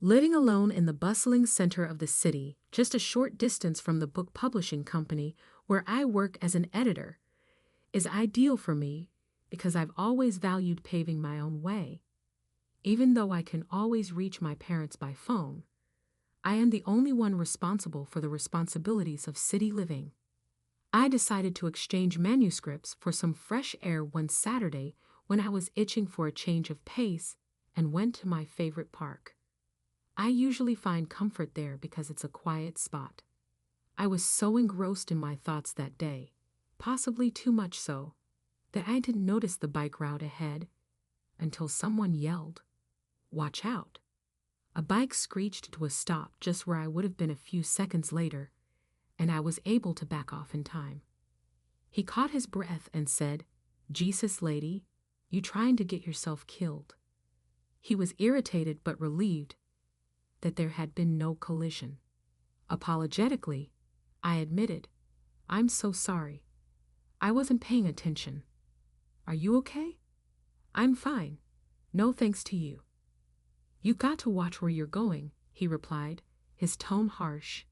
Living alone in the bustling center of the city, just a short distance from the book publishing company where I work as an editor, is ideal for me because I've always valued paving my own way. Even though I can always reach my parents by phone, I am the only one responsible for the responsibilities of city living. I decided to exchange manuscripts for some fresh air one Saturday when I was itching for a change of pace and went to my favorite park. I usually find comfort there because it's a quiet spot. I was so engrossed in my thoughts that day, possibly too much so, that I didn't notice the bike route ahead until someone yelled, "Watch out!" A bike screeched to a stop just where I would have been a few seconds later, and I was able to back off in time. He caught his breath and said, "Jesus, lady, you trying to get yourself killed?" He was irritated but relieved that there had been no collision. Apologetically, I admitted, "I'm so sorry. I wasn't paying attention. Are you okay?" "I'm fine. No thanks to you." "You got to watch where you're going," he replied, his tone harsh,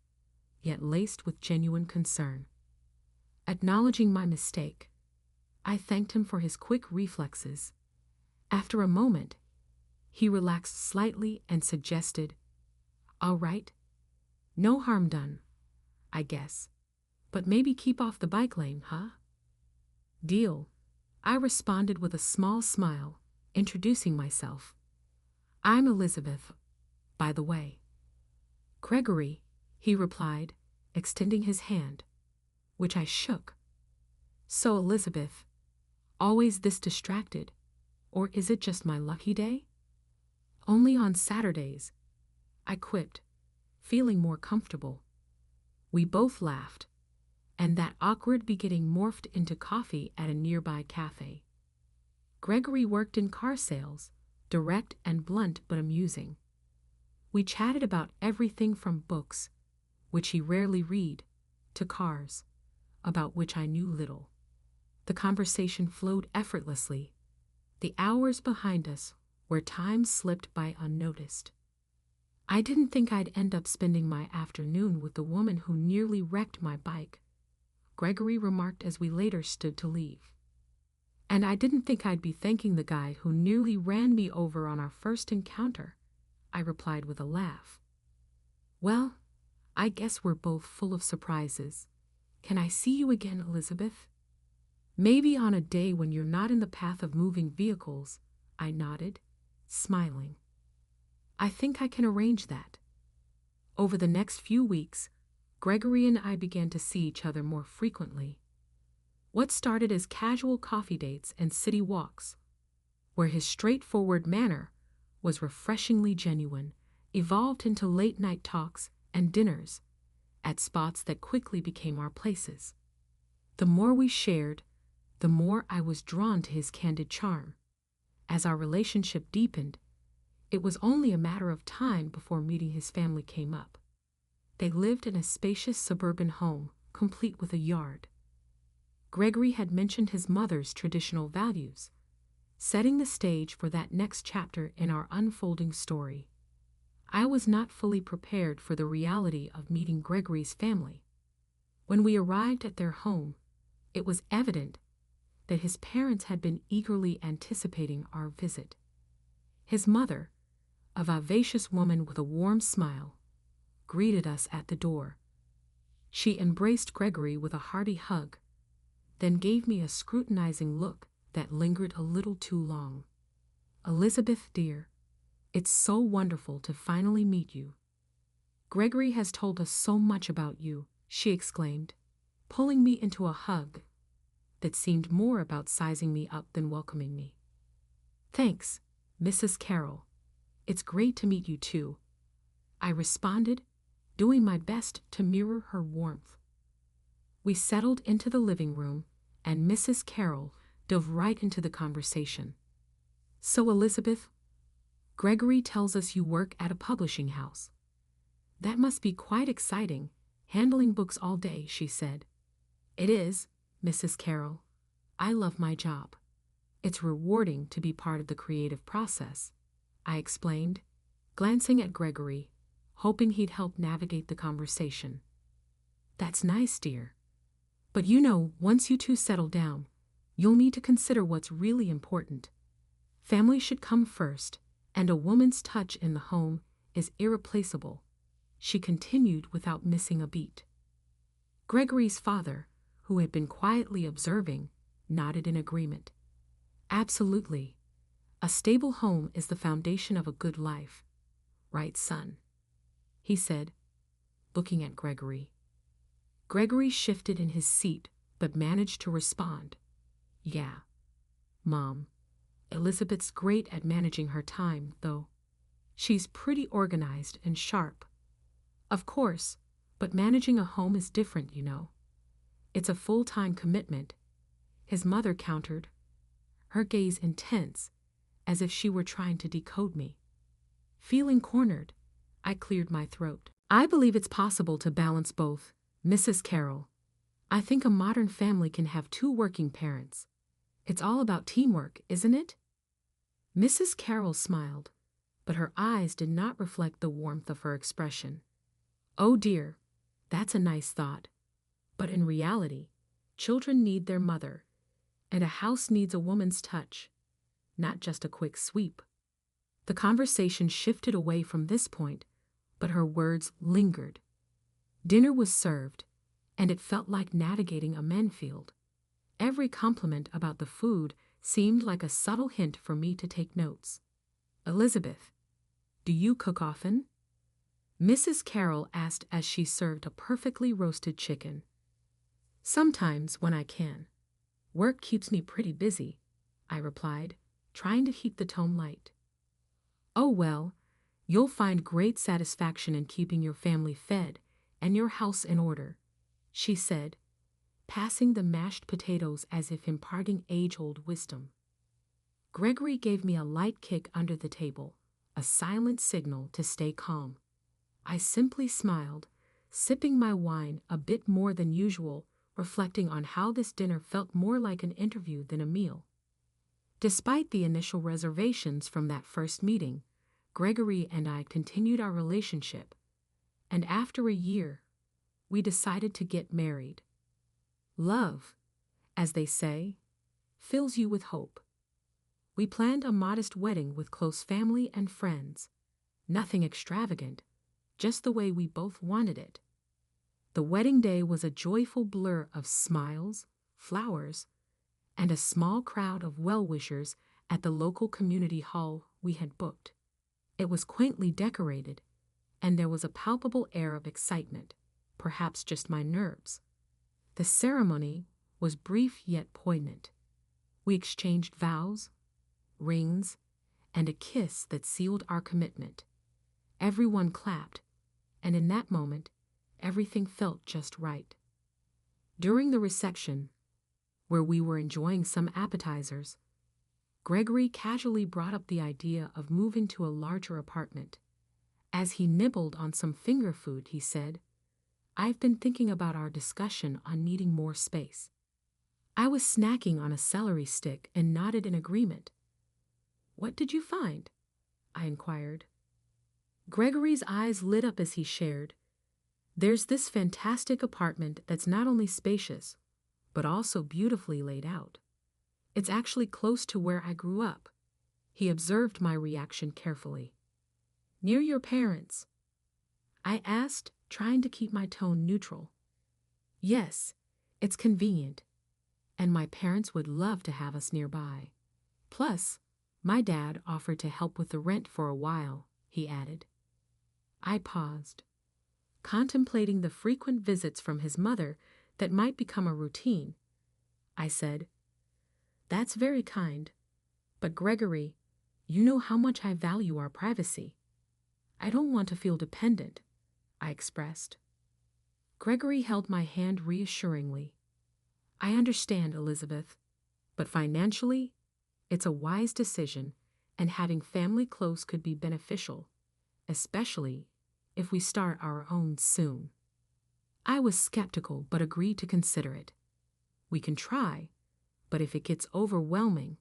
yet laced with genuine concern. Acknowledging my mistake, I thanked him for his quick reflexes. After a moment, he relaxed slightly and suggested, "All right, no harm done, I guess, but maybe keep off the bike lane, huh?" "Deal," I responded with a small smile, introducing myself. "I'm Elizabeth, by the way." "Gregory," he replied, extending his hand, which I shook. "So, Elizabeth, always this distracted, or is it just my lucky day?" "Only on Saturdays," I quipped, feeling more comfortable. We both laughed, and that awkward beginning morphed into coffee at a nearby cafe. Gregory worked in car sales, direct and blunt but amusing. We chatted about everything from books, which he rarely read, to cars, about which I knew little. The conversation flowed effortlessly, the hours behind us where time slipped by unnoticed. I didn't think I'd end up spending my afternoon with the woman who nearly wrecked my bike, Gregory remarked as we later stood to leave. "And I didn't think I'd be thanking the guy who nearly ran me over on our first encounter," I replied with a laugh. "Well, I guess we're both full of surprises. Can I see you again, Elizabeth?" "Maybe on a day when you're not in the path of moving vehicles," I nodded, smiling. "I think I can arrange that." Over the next few weeks, Gregory and I began to see each other more frequently. What started as casual coffee dates and city walks, where his straightforward manner was refreshingly genuine, evolved into late-night talks and dinners at spots that quickly became our places. The more we shared, the more I was drawn to his candid charm. As our relationship deepened, it was only a matter of time before meeting his family came up. They lived in a spacious suburban home, complete with a yard. Gregory had mentioned his mother's traditional values, setting the stage for that next chapter in our unfolding story. I was not fully prepared for the reality of meeting Gregory's family. When we arrived at their home, it was evident that his parents had been eagerly anticipating our visit. His mother, a vivacious woman with a warm smile, greeted us at the door. She embraced Gregory with a hearty hug, then gave me a scrutinizing look that lingered a little too long. "Elizabeth, dear, it's so wonderful to finally meet you. Gregory has told us so much about you," she exclaimed, pulling me into a hug that seemed more about sizing me up than welcoming me. "Thanks, Mrs. Carroll. It's great to meet you too," I responded, doing my best to mirror her warmth. We settled into the living room, and Mrs. Carroll dove right into the conversation. "So, Elizabeth, Gregory tells us you work at a publishing house. That must be quite exciting, handling books all day," she said. "It is, Mrs. Carroll. I love my job. It's rewarding to be part of the creative process," I explained, glancing at Gregory, hoping he'd help navigate the conversation. That's nice, dear. But once you two settle down, you'll need to consider what's really important. Family should come first, and a woman's touch in the home is irreplaceable, she continued without missing a beat. Gregory's father, who had been quietly observing, nodded in agreement. Absolutely. A stable home is the foundation of a good life. Right, son? He said, looking at Gregory. Gregory shifted in his seat, but managed to respond. Yeah, Mom. Elizabeth's great at managing her time, though. She's pretty organized and sharp. Of course, but managing a home is different, It's a full-time commitment, his mother countered, her gaze intense, as if she were trying to decode me. Feeling cornered, I cleared my throat. I believe it's possible to balance both, Mrs. Carroll. I think a modern family can have two working parents. It's all about teamwork, isn't it? Mrs. Carroll smiled, but her eyes did not reflect the warmth of her expression. Oh dear, that's a nice thought. But in reality, children need their mother, and a house needs a woman's touch, not just a quick sweep. The conversation shifted away from this point, but her words lingered. Dinner was served, and it felt like navigating a minefield. Every compliment about the food seemed like a subtle hint for me to take notes. Elizabeth, do you cook often? Mrs. Carroll asked as she served a perfectly roasted chicken. Sometimes when I can. Work keeps me pretty busy, I replied, trying to keep the tone light. Oh well, you'll find great satisfaction in keeping your family fed and your house in order, she said, passing the mashed potatoes as if imparting age-old wisdom. Gregory gave me a light kick under the table, a silent signal to stay calm. I simply smiled, sipping my wine a bit more than usual, reflecting on how this dinner felt more like an interview than a meal. Despite the initial reservations from that first meeting, Gregory and I continued our relationship, and after a year, we decided to get married. Love, as they say, fills you with hope. We planned a modest wedding with close family and friends. Nothing extravagant, just the way we both wanted it. The wedding day was a joyful blur of smiles, flowers, and a small crowd of well-wishers at the local community hall we had booked. It was quaintly decorated, and there was a palpable air of excitement, perhaps just my nerves. The ceremony was brief yet poignant. We exchanged vows, rings, and a kiss that sealed our commitment. Everyone clapped, and in that moment, everything felt just right. During the reception, where we were enjoying some appetizers, Gregory casually brought up the idea of moving to a larger apartment. As he nibbled on some finger food, he said, I've been thinking about our discussion on needing more space. I was snacking on a celery stick and nodded in agreement. What did you find? I inquired. Gregory's eyes lit up as he shared. There's this fantastic apartment that's not only spacious, but also beautifully laid out. It's actually close to where I grew up. He observed my reaction carefully. Near your parents? I asked, trying to keep my tone neutral. Yes, it's convenient, and my parents would love to have us nearby. Plus, my dad offered to help with the rent for a while, he added. I paused, contemplating the frequent visits from his mother that might become a routine. I said, That's very kind, but Gregory, you know how much I value our privacy. I don't want to feel dependent, I expressed. Gregory held my hand reassuringly. I understand, Elizabeth, but financially, it's a wise decision, and having family close could be beneficial, especially if we start our own soon. I was skeptical but agreed to consider it. We can try, but if it gets overwhelming,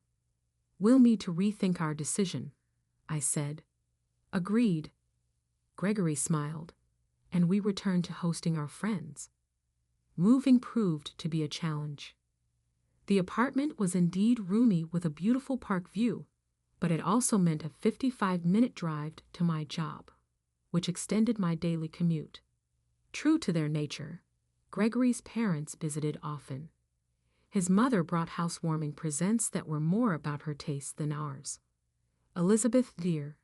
we'll need to rethink our decision, I said, Agreed. Gregory smiled, and we returned to hosting our friends. Moving proved to be a challenge. The apartment was indeed roomy with a beautiful park view, but it also meant a 55-minute drive to my job, which extended my daily commute. True to their nature, Gregory's parents visited often. His mother brought housewarming presents that were more about her taste than ours. "Elizabeth, dear,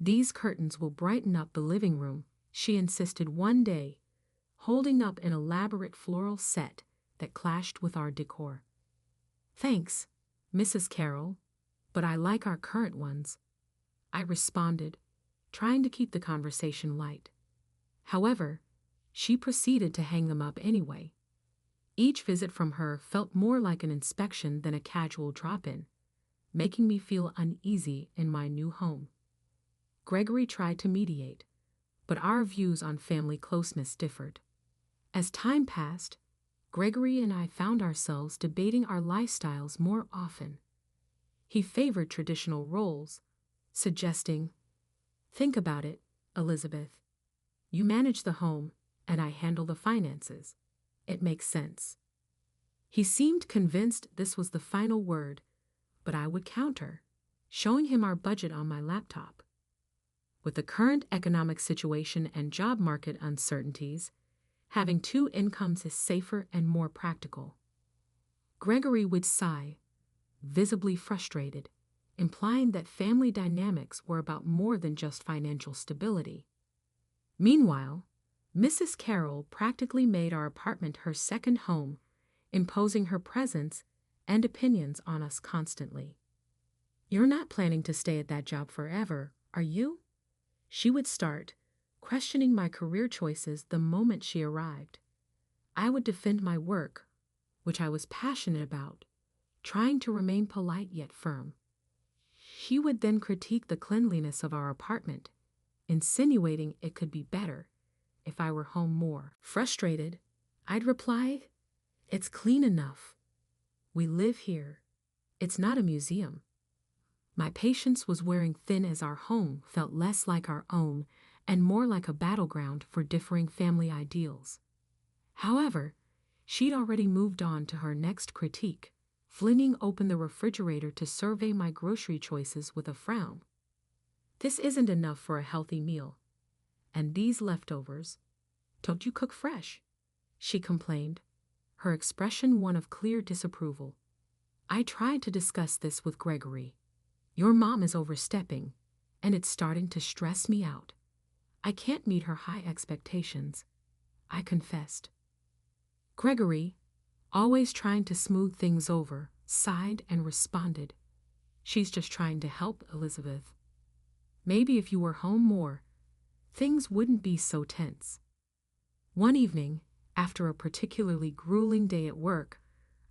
these curtains will brighten up the living room," she insisted one day, holding up an elaborate floral set that clashed with our decor. "Thanks, Mrs. Carroll, but I like our current ones," I responded, trying to keep the conversation light. However, she proceeded to hang them up anyway. Each visit from her felt more like an inspection than a casual drop-in, making me feel uneasy in my new home. Gregory tried to mediate, but our views on family closeness differed. As time passed, Gregory and I found ourselves debating our lifestyles more often. He favored traditional roles, suggesting, "Think about it, Elizabeth. You manage the home, and I handle the finances. It makes sense." He seemed convinced this was the final word, but I would counter, showing him our budget on my laptop. With the current economic situation and job market uncertainties, having two incomes is safer and more practical. Gregory would sigh, visibly frustrated, implying that family dynamics were about more than just financial stability. Meanwhile, Mrs. Carroll practically made our apartment her second home, imposing her presence and opinions on us constantly. "You're not planning to stay at that job forever, are you?" she would start, questioning my career choices the moment she arrived. I would defend my work, which I was passionate about, trying to remain polite yet firm. She would then critique the cleanliness of our apartment, insinuating it could be better if I were home more. Frustrated, I'd reply, "It's clean enough. We live here. It's not a museum." My patience was wearing thin as our home felt less like our own and more like a battleground for differing family ideals. However, she'd already moved on to her next critique, flinging open the refrigerator to survey my grocery choices with a frown. "This isn't enough for a healthy meal. And these leftovers, don't you cook fresh?" she complained, her expression one of clear disapproval. I tried to discuss this with Gregory. "Your mom is overstepping, and it's starting to stress me out. I can't meet her high expectations," I confessed. Gregory, always trying to smooth things over, sighed and responded, "She's just trying to help, Elizabeth. Maybe if you were home more, things wouldn't be so tense." One evening, after a particularly grueling day at work,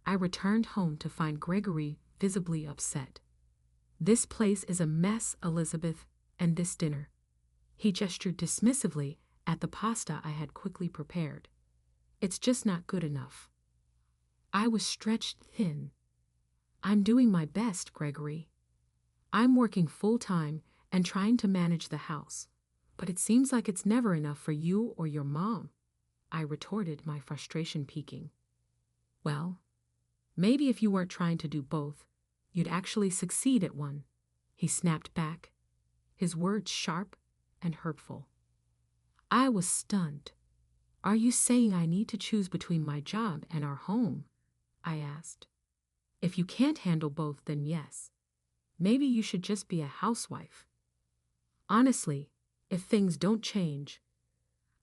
I returned home to find Gregory visibly upset. "This place is a mess, Elizabeth, and this dinner." He gestured dismissively at the pasta I had quickly prepared. "It's just not good enough." I was stretched thin. "I'm doing my best, Gregory. I'm working full-time and trying to manage the house, but it seems like it's never enough for you or your mom," I retorted, my frustration peaking. "Well, maybe if you weren't trying to do both, you'd actually succeed at one," he snapped back, his words sharp and hurtful. I was stunned. "Are you saying I need to choose between my job and our home?" I asked. "If you can't handle both, then yes. Maybe you should just be a housewife. Honestly, if things don't change,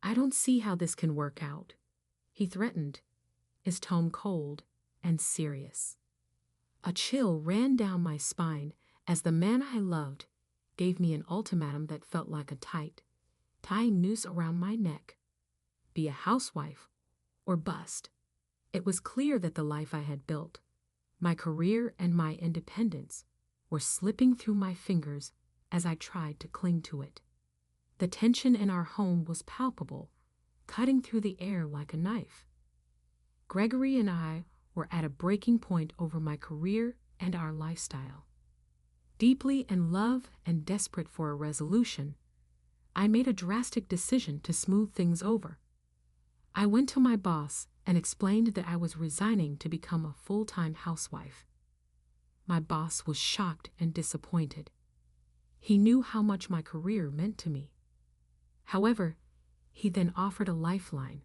I don't see how this can work out," he threatened, his tone cold and serious. A chill ran down my spine as the man I loved gave me an ultimatum that felt like a tying noose around my neck. Be a housewife or bust. It was clear that the life I had built, my career and my independence, were slipping through my fingers as I tried to cling to it. The tension in our home was palpable, cutting through the air like a knife. Gregory and I were at a breaking point over my career and our lifestyle. Deeply in love and desperate for a resolution, I made a drastic decision to smooth things over. I went to my boss and explained that I was resigning to become a full-time housewife. My boss was shocked and disappointed. He knew how much my career meant to me. However, he then offered a lifeline: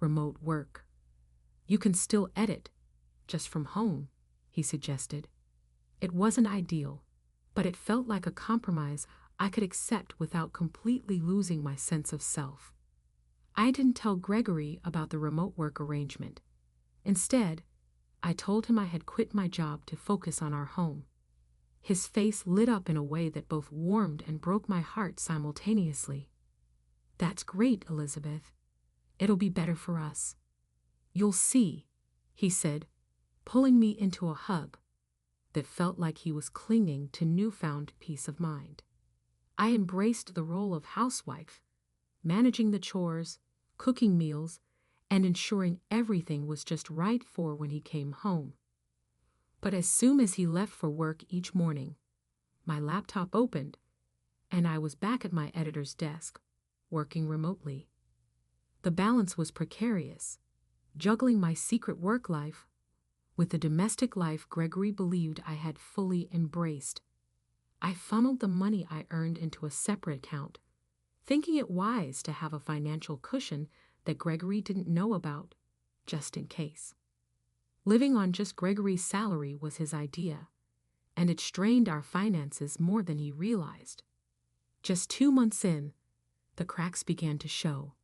remote work. You can still edit, just from home, he suggested. It wasn't ideal, but it felt like a compromise I could accept without completely losing my sense of self. I didn't tell Gregory about the remote work arrangement. Instead, I told him I had quit my job to focus on our home. His face lit up in a way that both warmed and broke my heart simultaneously. "That's great, Elizabeth. It'll be better for us. You'll see," he said, pulling me into a hug that felt like he was clinging to newfound peace of mind. I embraced the role of housewife, managing the chores, cooking meals, and ensuring everything was just right for when he came home. But as soon as he left for work each morning, my laptop opened, and I was back at my editor's desk, working remotely. The balance was precarious, juggling my secret work life with the domestic life Gregory believed I had fully embraced. I funneled the money I earned into a separate account, thinking it wise to have a financial cushion that Gregory didn't know about, just in case. Living on just Gregory's salary was his idea, and it strained our finances more than he realized. Just 2 months in, the cracks began to show.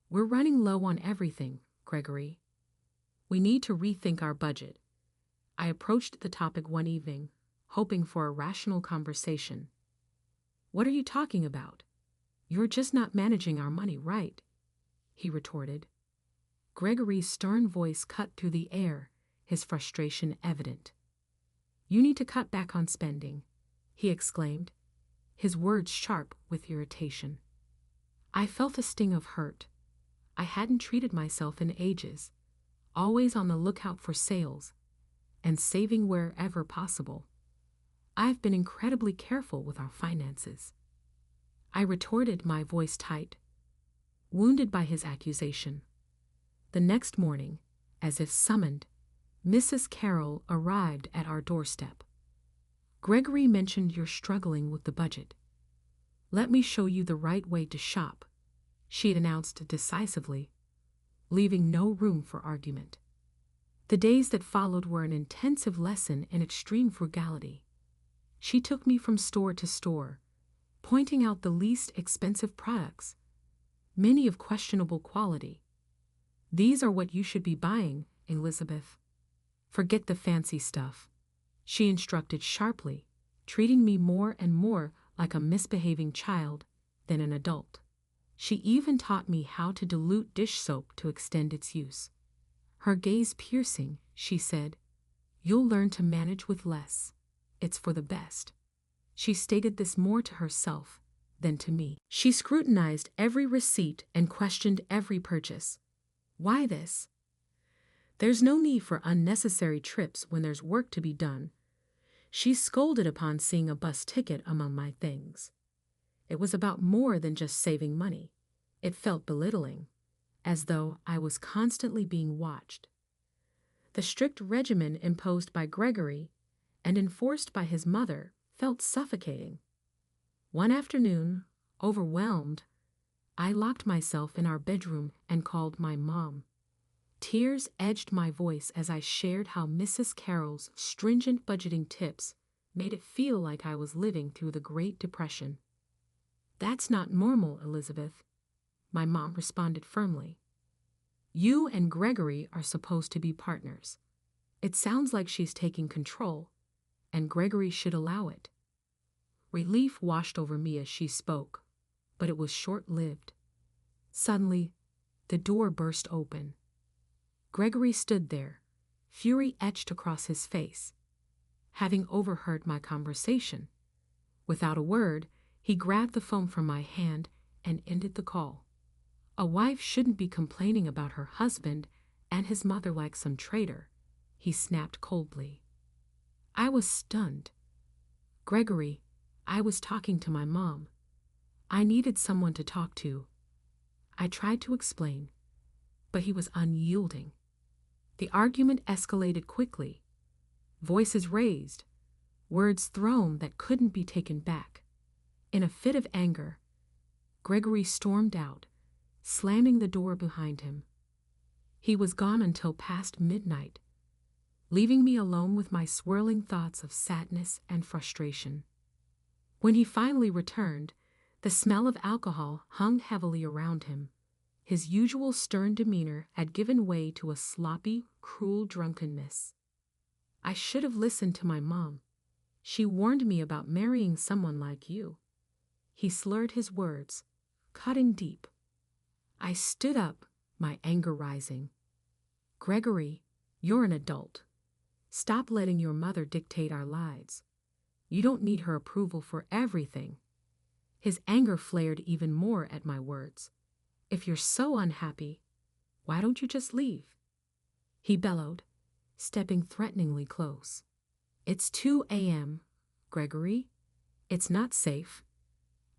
"We're running low on everything, Gregory. We need to rethink our budget." I approached the topic one evening, hoping for a rational conversation. "What are you talking about? You're just not managing our money right," he retorted. Gregory's stern voice cut through the air, his frustration evident. "You need to cut back on spending," he exclaimed, his words sharp with irritation. I felt a sting of hurt. I hadn't treated myself in ages, always on the lookout for sales, and saving wherever possible. I've been incredibly careful with our finances. I retorted, my voice tight, wounded by his accusation. The next morning, as if summoned, Mrs. Carroll arrived at our doorstep. "Gregory mentioned you're struggling with the budget. Let me show you the right way to shop," she announced decisively, leaving no room for argument. The days that followed were an intensive lesson in extreme frugality. She took me from store to store, pointing out the least expensive products, many of questionable quality. "These are what you should be buying, Elizabeth. Forget the fancy stuff," she instructed sharply, treating me more and more like a misbehaving child than an adult. She even taught me how to dilute dish soap to extend its use. Her gaze piercing, she said, "You'll learn to manage with less. It's for the best." She stated this more to herself than to me. She scrutinized every receipt and questioned every purchase. "Why this?" "There's no need for unnecessary trips when there's work to be done." She scolded upon seeing a bus ticket among my things. It was about more than just saving money. It felt belittling, as though I was constantly being watched. The strict regimen imposed by Gregory and enforced by his mother felt suffocating. One afternoon, overwhelmed, I locked myself in our bedroom and called my mom. Tears edged my voice as I shared how Mrs. Carroll's stringent budgeting tips made it feel like I was living through the Great Depression. "That's not normal, Elizabeth," my mom responded firmly. "You and Gregory are supposed to be partners. It sounds like she's taking control, and Gregory should allow it." Relief washed over me as she spoke, but it was short-lived. Suddenly, the door burst open. Gregory stood there, fury etched across his face. Having overheard my conversation, without a word, he grabbed the phone from my hand and ended the call. A wife shouldn't be complaining about her husband and his mother like some traitor, he snapped coldly. I was stunned. Gregory, I was talking to my mom. I needed someone to talk to. I tried to explain, but he was unyielding. The argument escalated quickly. Voices raised, words thrown that couldn't be taken back. In a fit of anger, Gregory stormed out, slamming the door behind him. He was gone until past midnight, leaving me alone with my swirling thoughts of sadness and frustration. When he finally returned, the smell of alcohol hung heavily around him. His usual stern demeanor had given way to a sloppy, cruel drunkenness. I should have listened to my mom. She warned me about marrying someone like you. He slurred his words, cutting deep. I stood up, my anger rising. Gregory, you're an adult. Stop letting your mother dictate our lives. You don't need her approval for everything. His anger flared even more at my words. If you're so unhappy, why don't you just leave? He bellowed, stepping threateningly close. It's 2 a.m., Gregory. It's not safe.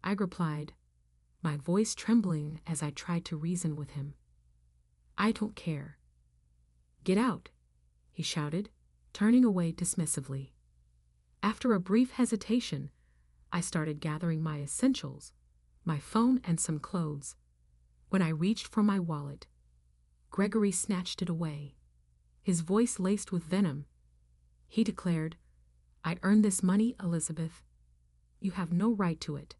I replied, my voice trembling as I tried to reason with him. I don't care. Get out, he shouted, turning away dismissively. After a brief hesitation, I started gathering my essentials, my phone and some clothes. When I reached for my wallet, Gregory snatched it away, his voice laced with venom. He declared, I earned this money, Elizabeth. You have no right to it.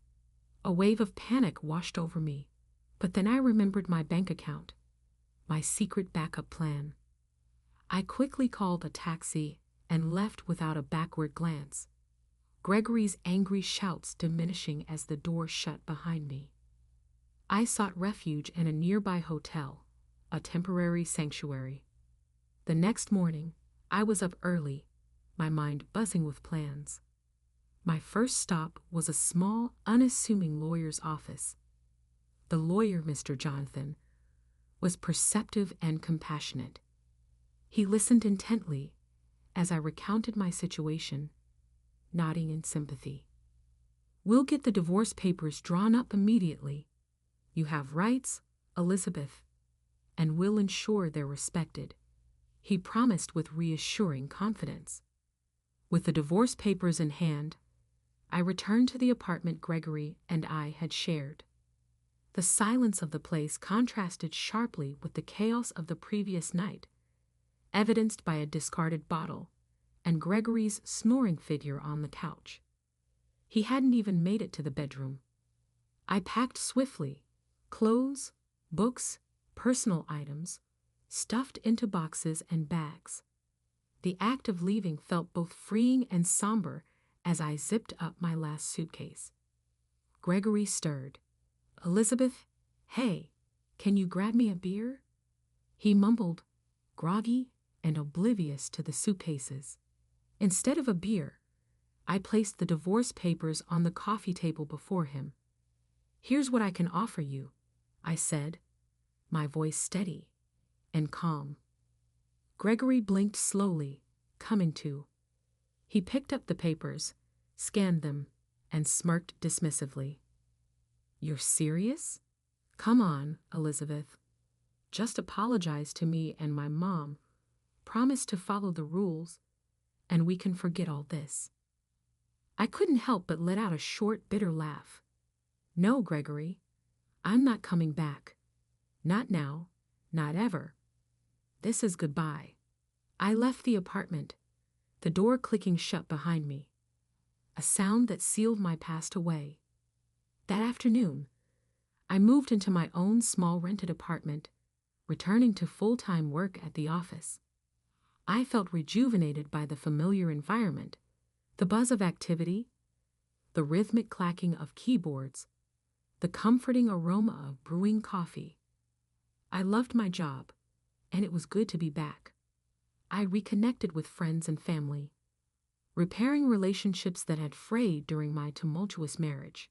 A wave of panic washed over me, but then I remembered my bank account, my secret backup plan. I quickly called a taxi and left without a backward glance, Gregory's angry shouts diminishing as the door shut behind me. I sought refuge in a nearby hotel, a temporary sanctuary. The next morning, I was up early, my mind buzzing with plans. My first stop was a small, unassuming lawyer's office. The lawyer, Mr. Jonathan, was perceptive and compassionate. He listened intently as I recounted my situation, nodding in sympathy. We'll get the divorce papers drawn up immediately. You have rights, Elizabeth, and we'll ensure they're respected, he promised with reassuring confidence. With the divorce papers in hand, I returned to the apartment Gregory and I had shared. The silence of the place contrasted sharply with the chaos of the previous night, evidenced by a discarded bottle and Gregory's snoring figure on the couch. He hadn't even made it to the bedroom. I packed swiftly, clothes, books, personal items, stuffed into boxes and bags. The act of leaving felt both freeing and somber as I zipped up my last suitcase. Gregory stirred. Elizabeth, hey, can you grab me a beer? He mumbled, groggy and oblivious to the suitcases. Instead of a beer, I placed the divorce papers on the coffee table before him. Here's what I can offer you, I said, my voice steady and calm. Gregory blinked slowly, coming to. He picked up the papers, scanned them, and smirked dismissively. You're serious? Come on, Elizabeth. Just apologize to me and my mom. Promise to follow the rules, and we can forget all this. I couldn't help but let out a short, bitter laugh. No, Gregory, I'm not coming back. Not now, not ever. This is goodbye. I left the apartment, the door clicking shut behind me, a sound that sealed my past away. That afternoon, I moved into my own small rented apartment, returning to full-time work at the office. I felt rejuvenated by the familiar environment, the buzz of activity, the rhythmic clacking of keyboards, the comforting aroma of brewing coffee. I loved my job, and it was good to be back. I reconnected with friends and family, repairing relationships that had frayed during my tumultuous marriage.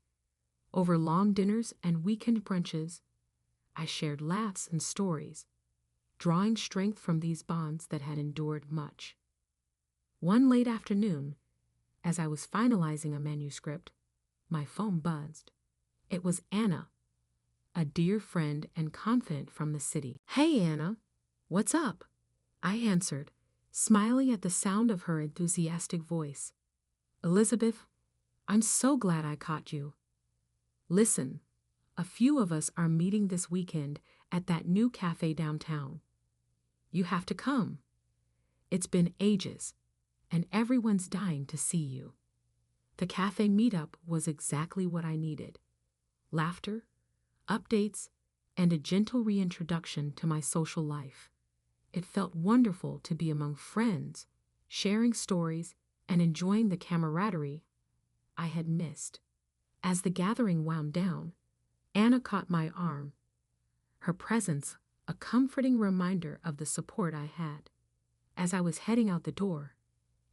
Over long dinners and weekend brunches, I shared laughs and stories, drawing strength from these bonds that had endured much. One late afternoon, As I was finalizing a manuscript, my phone buzzed. It was Anna, a dear friend and confidant from the city. "Hey, Anna, what's up?" I answered, smiling at the sound of her enthusiastic voice. "Elizabeth, I'm so glad I caught you. Listen, a few of us are meeting this weekend at that new cafe downtown. You have to come. It's been ages, and everyone's dying to see you." The cafe meetup was exactly what I needed. Laughter, updates, and a gentle reintroduction to my social life. It felt wonderful to be among friends, sharing stories, and enjoying the camaraderie I had missed. As the gathering wound down, Anna caught my arm, her presence a comforting reminder of the support I had. As I was heading out the door,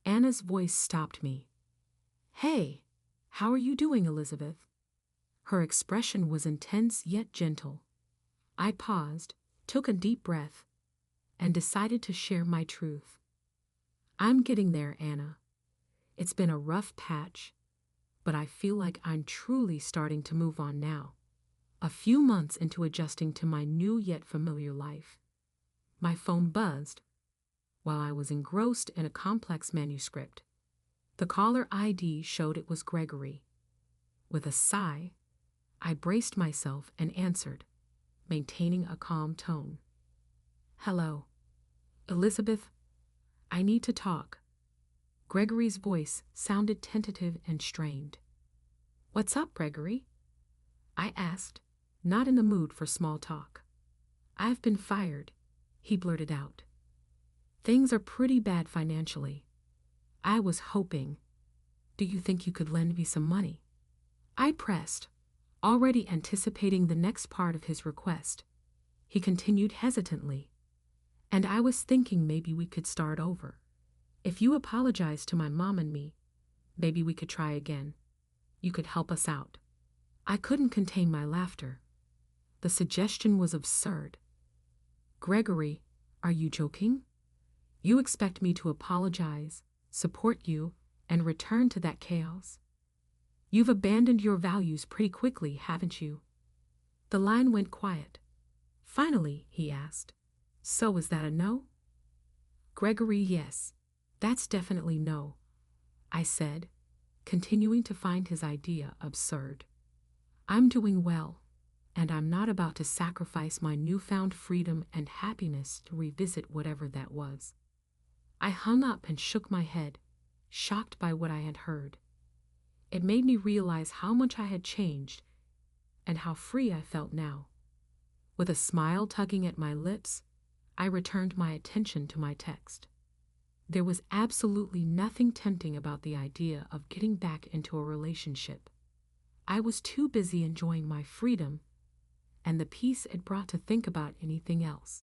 Anna's voice stopped me. "Hey, how are you doing, Elizabeth?" Her expression was intense yet gentle. I paused, took a deep breath, and decided to share my truth. "I'm getting there, Anna. It's been a rough patch, but I feel like I'm truly starting to move on now. A few months into adjusting to my new yet familiar life." My phone buzzed while I was engrossed in a complex manuscript. The caller ID showed it was Gregory. With a sigh, I braced myself and answered, maintaining a calm tone. "Hello. Elizabeth, I need to talk." Gregory's voice sounded tentative and strained. "What's up, Gregory?" I asked, not in the mood for small talk. "I've been fired," he blurted out. "Things are pretty bad financially. I was hoping. Do you think you could lend me some money?" I pressed, already anticipating the next part of his request. He continued hesitantly. "And I was thinking maybe we could start over. If you apologize to my mom and me, maybe we could try again. You could help us out." I couldn't contain my laughter. The suggestion was absurd. "Gregory, are you joking? You expect me to apologize, support you, and return to that chaos? You've abandoned your values pretty quickly, haven't you?" The line went quiet. Finally, he asked, "So is that a no?" "Gregory, yes. That's definitely no," I said, continuing to find his idea absurd. "I'm doing well, and I'm not about to sacrifice my newfound freedom and happiness to revisit whatever that was." I hung up and shook my head, shocked by what I had heard. It made me realize how much I had changed and how free I felt now. With a smile tugging at my lips, I returned my attention to my text. There was absolutely nothing tempting about the idea of getting back into a relationship. I was too busy enjoying my freedom and the peace it brought to think about anything else.